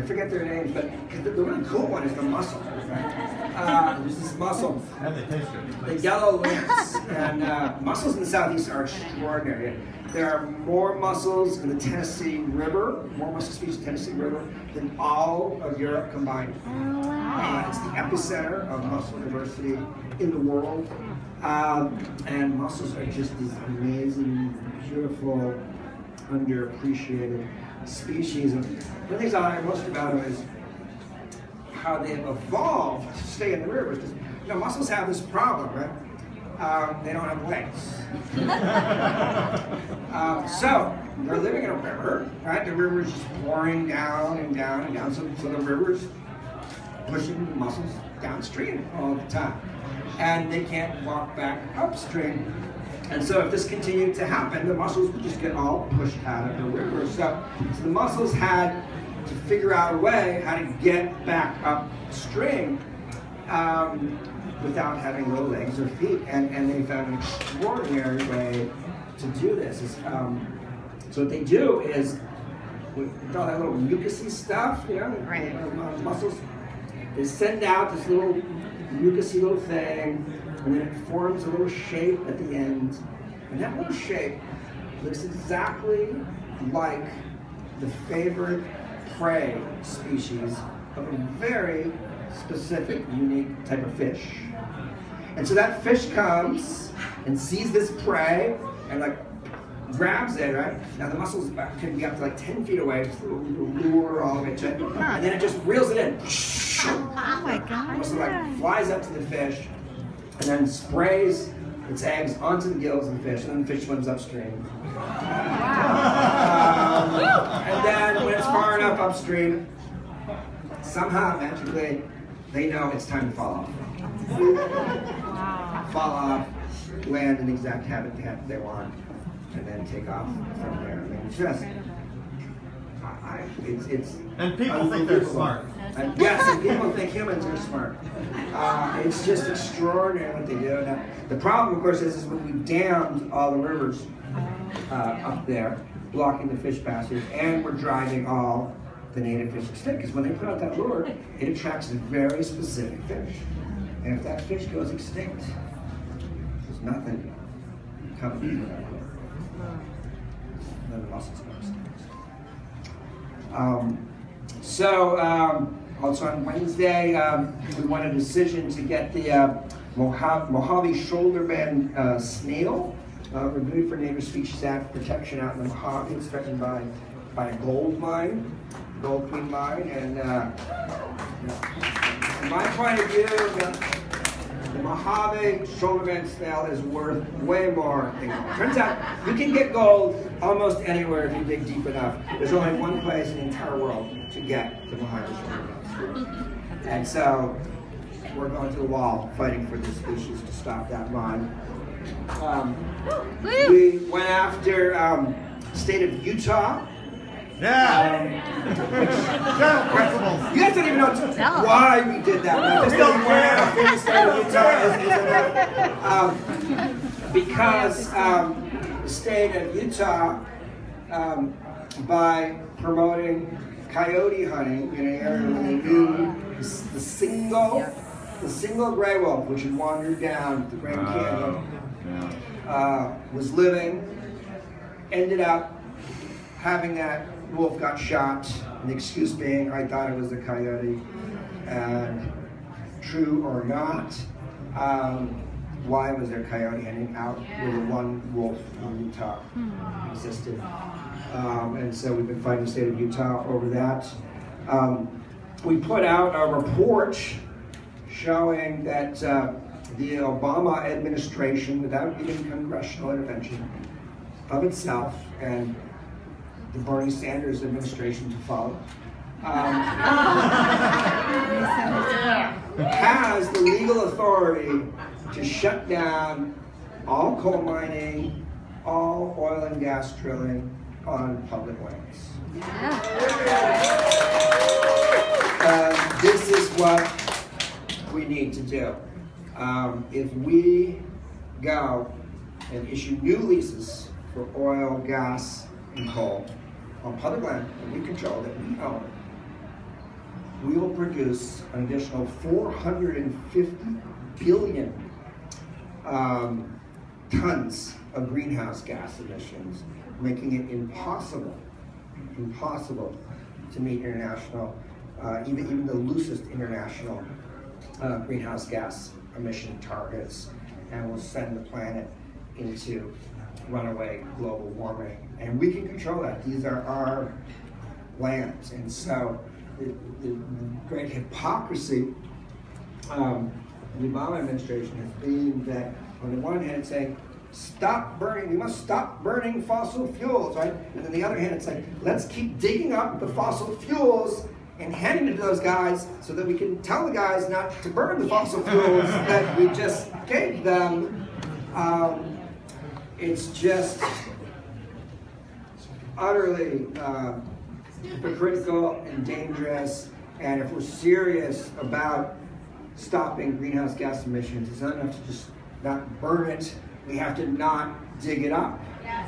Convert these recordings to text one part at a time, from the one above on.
forget their names, but the really cool one is the mussel. Right? There's this mussel. How do they taste it? The yellow lynx. And mussels in the Southeast are extraordinary. There are more mussels in the Tennessee River, more mussel species in the Tennessee River than all of Europe combined. It's the epicenter of mussel diversity in the world. And mussels are just these amazing, beautiful, underappreciated species. And one of the things I like most about them is how they've evolved to stay in the rivers. Because, you know, mussels have this problem, right? They don't have legs. So they're living in a river, right? The river's just pouring down and down and down. So the river's pushing the mussels downstream all the time. And they can't walk back upstream. And so if this continued to happen, the mussels would just get all pushed out of the river. So the mussels had to figure out a way how to get back upstream without having little legs or feet. And they found an extraordinary way to do this. So what they do is, with all that little mucusy stuff, you know, right. Mussels, they send out this little mucusy little thing, and then it forms a little shape at the end. And that little shape looks exactly like the favorite prey species of a very specific, unique type of fish. And so that fish comes and sees this prey and like grabs it, right? Now the mussels can be up to like 10 feet away, just a little lure all the way to it, and then it just reels it in. Oh my God. The mussel like flies up to the fish and then sprays its eggs onto the gills of the fish, and then the fish swims upstream. And then when it's far enough upstream, somehow magically they know it's time to fall off. Fall off, land in the exact habitat they want, and then take off from there. I mean, it's just, it's and people think they're smart. And yes, and people think humans are smart. It's just extraordinary what they do. Now, the problem, of course, is when we dammed all the rivers up there, blocking the fish passage, and we're driving all the native fish extinct. Because when they put out that lure, it attracts a very specific fish. And if that fish goes extinct, there's nothing coming from that lure. Then the mussels go extinct. Also on Wednesday, we won a decision to get the Mojave shoulderband snail removed for Native Species Act protection out in the Mojave. It's threatened by a gold mine, gold queen mine, and from my point of view, the Mojave shoulderband snail is worth way more than gold. Turns out you can get gold almost anywhere if you dig deep enough. There's only one place in the entire world to get the Mojave shoulderband. And so we're going to the wall fighting for this species to stop that mine. We went after state of Utah. Yeah. You guys don't even know why we did that. I just don't went after the state of Utah because the state of Utah, by promoting coyote hunting in an area where they knew the single gray wolf, which had wandered down the Grand Canyon, was living, ended up having that wolf got shot, and the excuse being, I thought it was a coyote, and true or not, why was there coyote hunting out where the one wolf in Utah existed? And so we've been fighting the state of Utah over that. We put out a report showing that the Obama administration, without even congressional intervention of itself, and the Bernie Sanders administration to follow, has the legal authority to shut down all coal mining, all oil and gas drilling on public lands. This is what we need to do. If we go and issue new leases for oil, gas, and coal on public land that we control, that we own, we will produce an additional 450 billion tons of greenhouse gas emissions, making it impossible to meet international, even the loosest international greenhouse gas emission targets, and will send the planet into runaway global warming. And we can control that. These are our lands. And so the great hypocrisy of the Obama administration has been that on the one hand saying, stop burning, we must stop burning fossil fuels, right? And on the other hand, it's like, let's keep digging up the fossil fuels and handing it to those guys so that we can tell the guys not to burn the fossil fuels that we just gave them. It's just utterly hypocritical and dangerous. And if we're serious about stopping greenhouse gas emissions, it's not enough to just not burn it. We have to not dig it up. Yeah.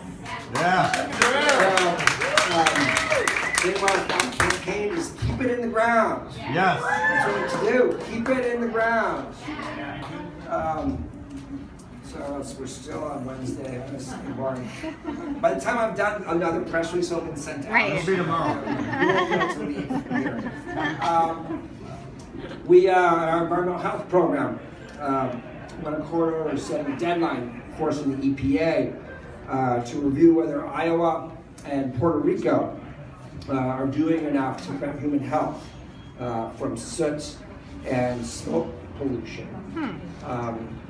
Meanwhile, the campaign is keep it in the ground. Yes. That's what to do. Keep it in the ground. So we're still on Wednesday. This is boring. By the time I've done another press release, will be sent out. Right. It'll be tomorrow. We our environmental health program. When a court order setting a deadline forcing the EPA to review whether Iowa and Puerto Rico are doing enough to prevent human health from soot and smoke pollution.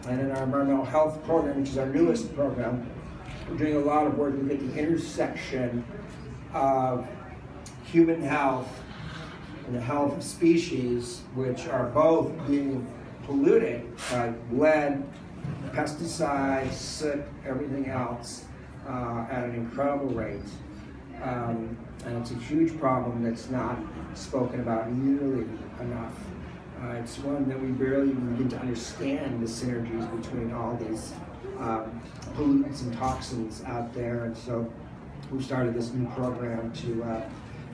And in our environmental health program, which is our newest program, we're doing a lot of work to get the intersection of human health and the health of species, which are both being polluted by lead, pesticides, soot, everything else at an incredible rate. And it's a huge problem that's not spoken about nearly enough. It's one that we barely even begin to understand the synergies between all these pollutants and toxins out there. And so we started this new program to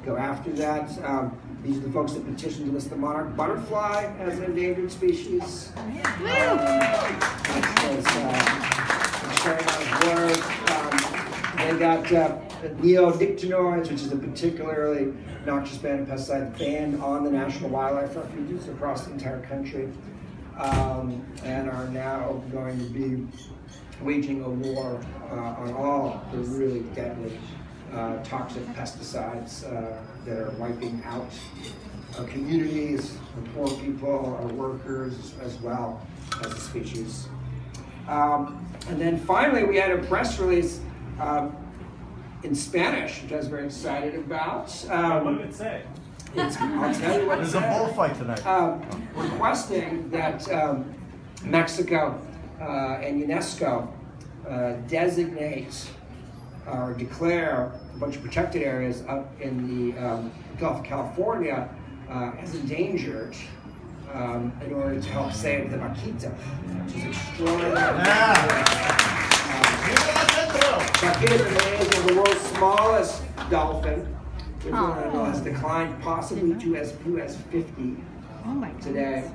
go after that. These are the folks that petitioned to list the monarch butterfly as an endangered species. They got neonicotinoids, which is a particularly noxious banned pesticide banned on the national wildlife refuges across the entire country, and are now going to be waging a war on all the really deadly toxic pesticides that are wiping out our communities, our poor people, our workers, as well as a species. And then finally, we had a press release in Spanish, which I was very excited about. What did it say? I'll tell you what it There's a said. bullfight tonight. Requesting that Mexico and UNESCO designate or declare a bunch of protected areas up in the Gulf of California as endangered in order to help save the vaquita, which is extraordinary. Vaquita is the name of the world's smallest dolphin. Which has declined possibly to as few as 50 today.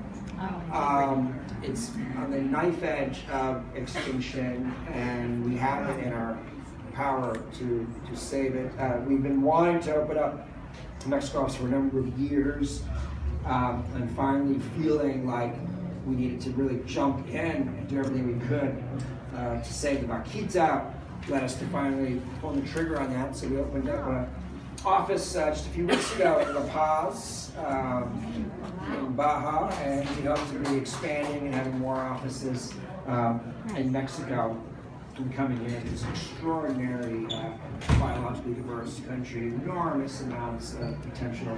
It's on the knife edge of extinction, and we have it in our power to save it. We've been wanting to open up Mexico for a number of years, and finally feeling like we needed to really jump in and do everything we could to save the vaquita. Led us to finally pull the trigger on that, so we opened up an office just a few weeks ago in La Paz, in Baja, and we hope to be expanding and having more offices in Mexico in the coming years. It's an extraordinary, biologically diverse country, enormous amounts of potential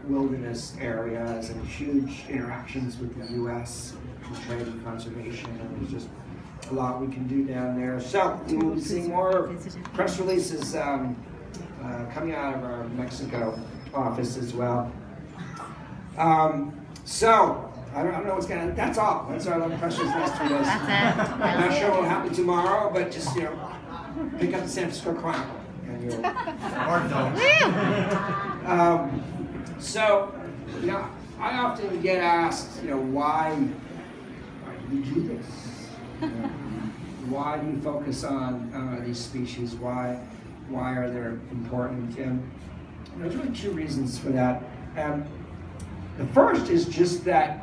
wilderness areas, and huge interactions with the U.S. for trade and conservation, and there's just a lot we can do down there. So we will be seeing more press releases coming out of our Mexico office as well. So I don't know what's gonna. That's all. That's our little press release last 3 days. That's it. I'm not sure what will happen tomorrow, but just pick up the San Francisco Chronicle and you'll. Or don't. So, you know, I often get asked, you know, why do you do this? You know, why do you focus on these species? Why are they important? And there's really two reasons for that. The first is just that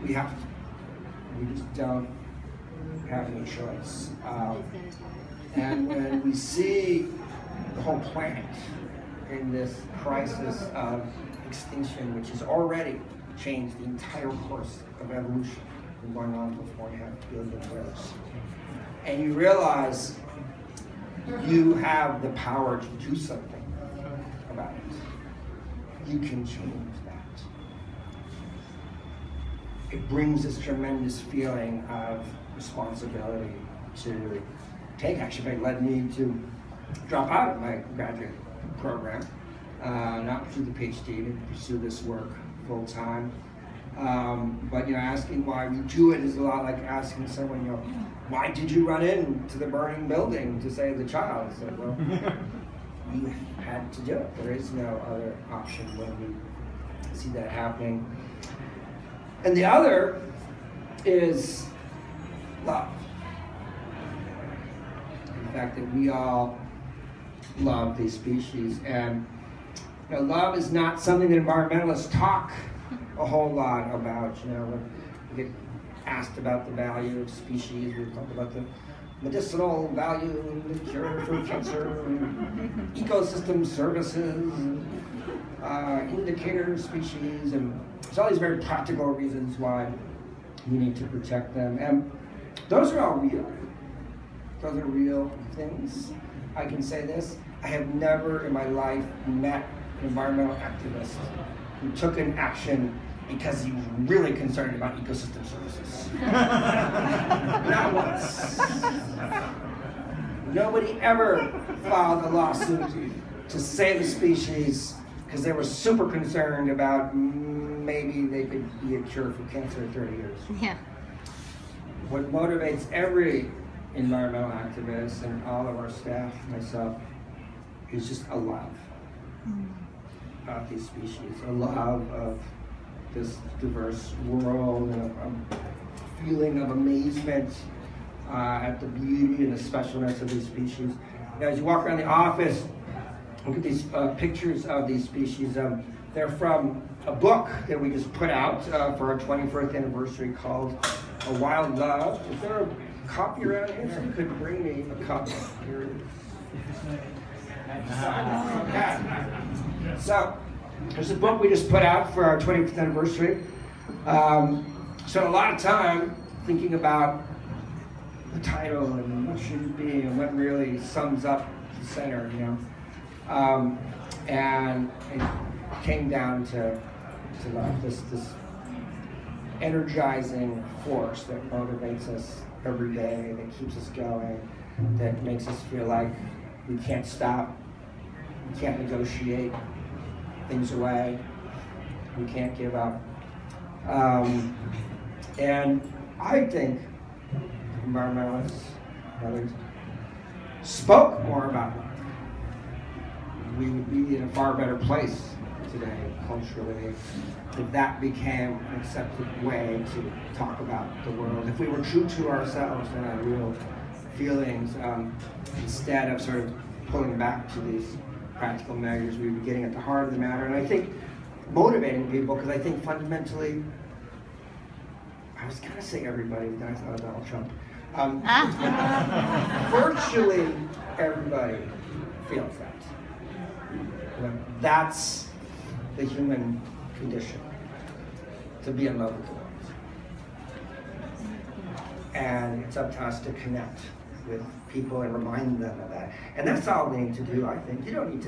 we have to. We just don't have any choice. And when we see the whole planet in this crisis of extinction, which has already changed the entire course of evolution, been going on for 4.5 billion years, and you realize you have the power to do something about it. You can change that. It brings this tremendous feeling of responsibility to take action. It led me to drop out of my graduate program, not pursue the PhD, to pursue this work full time. But you know, asking why we do it is a lot like asking someone, you know, why did you run into the burning building to save the child? It's like, well, you had to do it. There is no other option when we see that happening. And the other is love. The fact that we all love these species. And you know, love is not something that environmentalists talk a whole lot about. You know, when we get asked about the value of species, we talk about the medicinal value and the cure for cancer, and ecosystem services, indicator species, and there's all these very practical reasons why we need to protect them. And those are all real. Those are real things. I can say this, I have never in my life met an environmental activist who took an action because he was really concerned about ecosystem services. Not once. Nobody ever filed a lawsuit to save the species because they were super concerned about maybe they could be a cure for cancer in 30 years. Yeah. What motivates every environmental activist and all of our staff, myself, is just a love of these species, a love of this diverse world, and a feeling of amazement at the beauty and the specialness of these species. Now, as you walk around the office, look at these pictures of these species. They're from a book that we just put out for our 21st anniversary called A Wild Love. Is there a copy around here? Somebody could bring me a copy. Here it is. So, there's a book we just put out for our 25th anniversary. Spent a lot of time thinking about the title and what should it be and what really sums up the center, you know. And it came down to love, this energizing force that motivates us every day, that keeps us going, that makes us feel like we can't stop, we can't negotiate things away, we can't give up. And I think environmentalists and others spoke more about love, we would be in a far better place today culturally if that became an accepted way to talk about the world. If we were true to ourselves and our real feelings, instead of sort of pulling back to these practical measures, we would be getting at the heart of the matter. And I think motivating people, because I think fundamentally, I was going to say everybody, but then I thought of Donald Trump. Virtually everybody feels that. That's the human condition, to be in love with the world. And it's up to us to connect with people and remind them of that. And that's all we need to do, I think. You don't need to